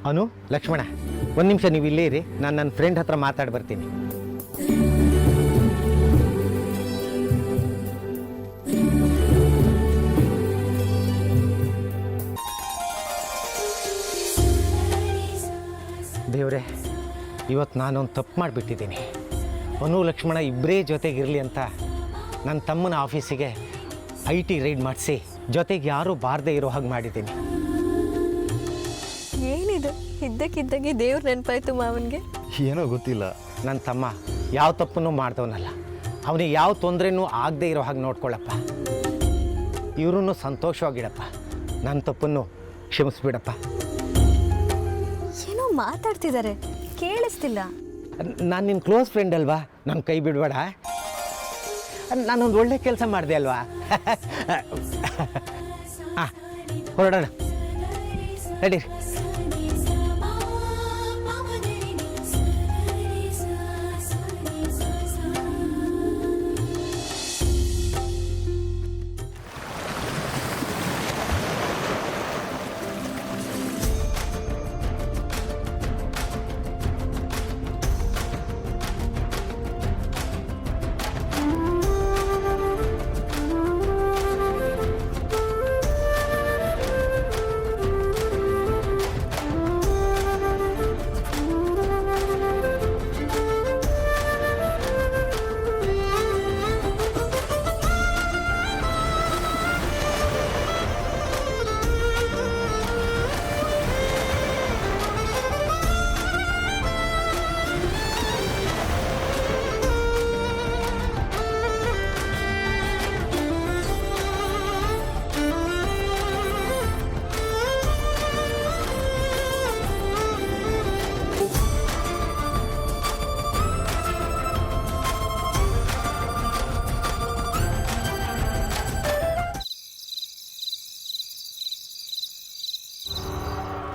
ಅನು, ಲಕ್ಷ್ಮಣ, ಒಂದು ನಿಮಿಷ ನೀವು ಇಲ್ಲೇ ಇರಿ, ನಾನು ನನ್ನ ಫ್ರೆಂಡ್ ಹತ್ರ ಮಾತಾಡಿ ಬರ್ತೀನಿ. ದೇವ್ರೆ, ಇವತ್ತು ನಾನೊಂದು ತಪ್ಪು ಮಾಡಿಬಿಟ್ಟಿದ್ದೀನಿ. ಅನು ಲಕ್ಷ್ಮಣ ಇಬ್ಬರೇ ಜೊತೆಗಿರಲಿ ಅಂತ ನನ್ನ ತಮ್ಮನ ಆಫೀಸಿಗೆ IT ರೈಡ್ ಮಾಡಿಸಿ ಜೊತೆಗೆ ಯಾರೂ ಬಾರದೇ ಇರೋ ಹಾಗೆ ಮಾಡಿದ್ದೀನಿ. ಏನಿದು ಇದ್ದಕ್ಕಿದ್ದಾಗೆ ದೇವ್ರ ನೆನಪಾಯ್ತು ಮಾವನಿಗೆ? ಏನೋ ಗೊತ್ತಿಲ್ಲ. ನನ್ನ ತಮ್ಮ ಯಾವ ತಪ್ಪನ್ನು ಮಾಡ್ದವನಲ್ಲ, ಅವನಿಗೆ ಯಾವ ತೊಂದರೆನೂ ಆಗದೆ ಇರೋ ಹಾಗೆ ನೋಡ್ಕೊಳ್ಳಪ್ಪ. ಇವ್ರೂ ಸಂತೋಷವಾಗಿಡಪ್ಪ. ನನ್ನ ತಪ್ಪನ್ನು ಕ್ಷಮಿಸ್ಬಿಡಪ್ಪ. ಏನೋ ಮಾತಾಡ್ತಿದ್ದಾರೆ, ಕೇಳಿಸ್ತಿಲ್ಲ. ನಾನು ನಿನ್ನ ಕ್ಲೋಸ್ ಫ್ರೆಂಡ್ ಅಲ್ವಾ, ನನ್ನ ಕೈ ಬಿಡಬೇಡ. ನಾನೊಂದು ಒಳ್ಳೆ ಕೆಲಸ ಮಾಡಿದೆ ಅಲ್ವಾ? ಹಾಂ, ಹೊರಡೋಣ, ನಡೀರಿ.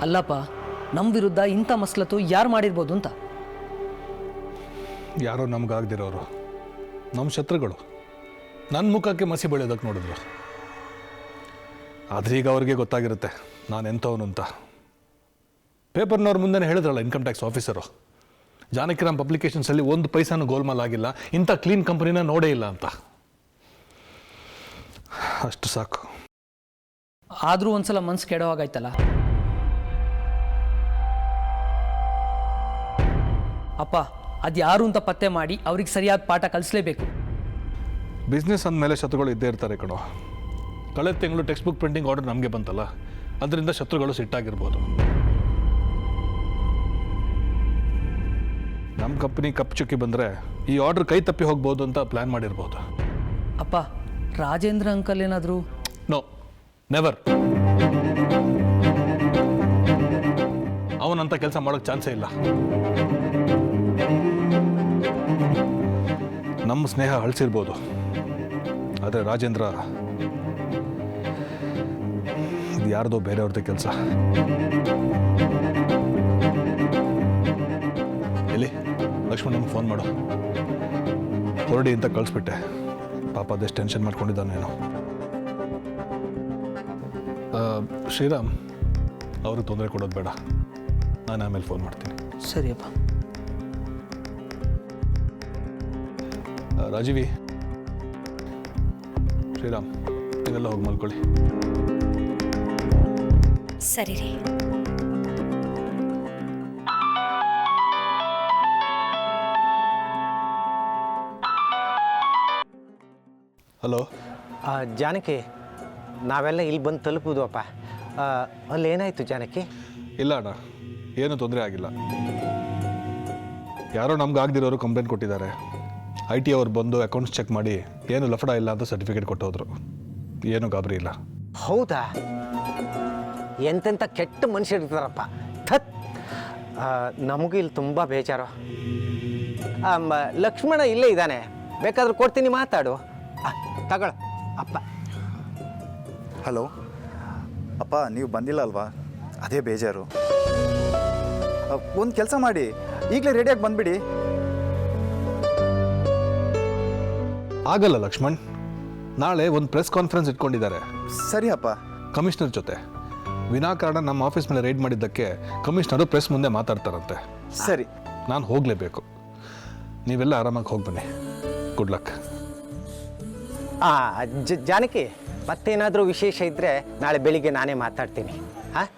ಅಲ್ಲಪ್ಪ, ನಮ್ಮ ವಿರುದ್ಧ ಇಂಥ ಮಸಲತ್ತು ಯಾರು ಮಾಡಿರ್ಬೋದು ಅಂತ. ಯಾರೋ ನಮಗಾಗ್ದಿರೋರು, ನಮ್ಮ ಶತ್ರುಗಳು ನನ್ನ ಮುಖಕ್ಕೆ ಮಸಿ ಬೆಳೆಯೋದಕ್ಕೆ ನೋಡಿದ್ರು. ಆದರೆ ಈಗ ಅವ್ರಿಗೆ ಗೊತ್ತಾಗಿರುತ್ತೆ ನಾನು ಎಂಥವನು ಅಂತ. ಪೇಪರ್ನವ್ರ ಮುಂದೆ ಹೇಳಿದ್ರಲ್ಲ ಇನ್ಕಮ್ ಟ್ಯಾಕ್ಸ್ ಆಫೀಸರು, ಜಾನಕಿರಾಮ್ ಪಬ್ಲಿಕೇಶನ್ಸಲ್ಲಿ ಒಂದು ಪೈಸಾನು ಗೋಲ್ಮಾಲ್ ಆಗಿಲ್ಲ, ಇಂಥ ಕ್ಲೀನ್ ಕಂಪನಿನ ನೋಡೇ ಇಲ್ಲ ಅಂತ. ಅಷ್ಟು ಸಾಕು. ಆದರೂ ಒಂದ್ಸಲ ಮನ್ಸು ಕೆಡೋ ಹಾಗಾಯ್ತಲ್ಲ. ಅಪ್ಪ, ಅದು ಯಾರು ಅಂತ ಪತ್ತೆ ಮಾಡಿ ಅವ್ರಿಗೆ ಸರಿಯಾದ ಪಾಠ ಕಲಿಸ್ಲೇಬೇಕು. ಬಿಸ್ನೆಸ್ ಅಂದಮೇಲೆ ಶತ್ರುಗಳು ಇದ್ದೇ ಇರ್ತಾರೆ ಕಣೋ. ಕಳೆದ ತಿಂಗಳು ಟೆಕ್ಸ್ಟ್ ಬುಕ್ ಪ್ರಿಂಟಿಂಗ್ ಆರ್ಡರ್ ನಮಗೆ ಬಂತಲ್ಲ, ಅದರಿಂದ ಶತ್ರುಗಳು ಸಿಟ್ಟಾಗಿರ್ಬೋದು. ನಮ್ಮ ಕಂಪ್ನಿ ಕಪ್ಪು ಚುಕ್ಕಿ ಬಂದರೆ ಈ ಆರ್ಡರ್ ಕೈ ತಪ್ಪಿ ಹೋಗ್ಬೋದು ಅಂತ ಪ್ಲ್ಯಾನ್ ಮಾಡಿರ್ಬೋದು. ಅಪ್ಪ, ರಾಜೇಂದ್ರ ಅಂಕಲ್ ಏನಾದರೂ? No, never. ಅವನಂತ ಕೆಲಸ ಮಾಡೋಕ್ಕೆ ಚಾನ್ಸೇ ಇಲ್ಲ. ನಮ್ಮ ಸ್ನೇಹ ಅಳಿಸಿರ್ಬೋದು, ಆದರೆ ರಾಜೇಂದ್ರ ಇದು ಯಾರ್ದೋ ಬೇರೆಯವ್ರದ್ದೇ ಕೆಲಸ. ಎಲ್ಲಿ ಲಕ್ಷ್ಮಣ್ ನಮ್ಗೆ ಫೋನ್ ಮಾಡು, ಹೊರಡಿ ಅಂತ ಕಳಿಸ್ಬಿಟ್ಟೆ. ಪಾಪ ಅದೆಷ್ಟು ಟೆನ್ಷನ್ ಮಾಡ್ಕೊಂಡಿದ್ದಾನೇನೋ. ಶ್ರೀರಾಮ್, ಅವ್ರಿಗೆ ತೊಂದರೆ ಕೊಡೋದು ಬೇಡ, ನಾನು ಆಮೇಲೆ ಫೋನ್ ಮಾಡ್ತೀನಿ. ಸರಿಯಪ್ಪ. ರಾಜೀವಿ, ಶ್ರೀರಾಮ್, ನೀವೆಲ್ಲ ಹೋಗಿ ಮಲ್ಕೊಳ್ಳಿ. ಸರಿ ರೀ. ಹಲೋ. ಜಾನಕಿ, ನಾವೆಲ್ಲ ಇಲ್ಲಿ ಬಂದು ತಲುಪುದು ಅಪ್ಪ. ಅಲ್ಲಿ ಏನಾಯಿತು ಜಾನಕಿ? ಇಲ್ಲ ಅಣ್ಣ, ಏನೂ ತೊಂದರೆ ಆಗಿಲ್ಲ. ಯಾರೋ ನಮ್ಗೆ ಆಗದಿರೋರು ಕಂಪ್ಲೇಂಟ್ ಕೊಟ್ಟಿದ್ದಾರೆ. IT ಅವ್ರು ಬಂದು ಅಕೌಂಟ್ಸ್ ಚೆಕ್ ಮಾಡಿ ಏನು ಲಫಡ ಇಲ್ಲ ಅಂತ ಸರ್ಟಿಫಿಕೇಟ್ ಕೊಟ್ಟು ಹೋದ್ರು. ಏನೂ ಗಾಬರಿ ಇಲ್ಲ. ಹೌದಾ? ಎಂತೆಂಥ ಕೆಟ್ಟ ಮನುಷ್ಯರು ಇರ್ತಾರಪ್ಪ. ಥತ್, ನಮಗೂ ಇಲ್ಲಿ ತುಂಬ ಬೇಜಾರು. ಲಕ್ಷ್ಮಣ ಇಲ್ಲೇ ಇದ್ದಾನೆ, ಬೇಕಾದ್ರೂ ಕೊಡ್ತೀನಿ, ಮಾತಾಡು. ತಗೊಳ್ಳ ಅಪ್ಪ. ಹಲೋ ಅಪ್ಪ, ನೀವು ಬಂದಿಲ್ಲ ಅಲ್ವಾ? ಅದೇ ಬೇಜಾರು. ಒಂದು ಕೆಲಸ ಮಾಡಿ, ಈಗಲೇ ರೆಡಿಯಾಗಿ ಬಂದುಬಿಡಿ. ಆಗಲ್ಲ ಲಕ್ಷ್ಮಣ್, ನಾಳೆ ಒಂದು ಪ್ರೆಸ್ ಕಾನ್ಫರೆನ್ಸ್ ಇಟ್ಕೊಂಡಿದ್ದಾರೆ. ಸರಿ ಅಪ್ಪ. ಕಮಿಷನರ್ ಜೊತೆ ವಿನಾಕಾರಣ ನಮ್ಮ ಆಫೀಸ್ ಮೇಲೆ ರೈಡ್ ಮಾಡಿದ್ದಕ್ಕೆ ಕಮಿಷನರು ಪ್ರೆಸ್ ಮುಂದೆ ಮಾತಾಡ್ತಾರಂತೆ. ಸರಿ. ನಾನು ಹೋಗಲೇಬೇಕು. ನೀವೆಲ್ಲ ಆರಾಮಾಗಿ ಹೋಗಿ ಬನ್ನಿ. Good luck. ಜಾನಕಿ, ಮತ್ತೇನಾದರೂ ವಿಶೇಷ ಇದ್ದರೆ ನಾಳೆ ಬೆಳಿಗ್ಗೆ ನಾನೇ ಮಾತಾಡ್ತೀನಿ. ಹಾಂ.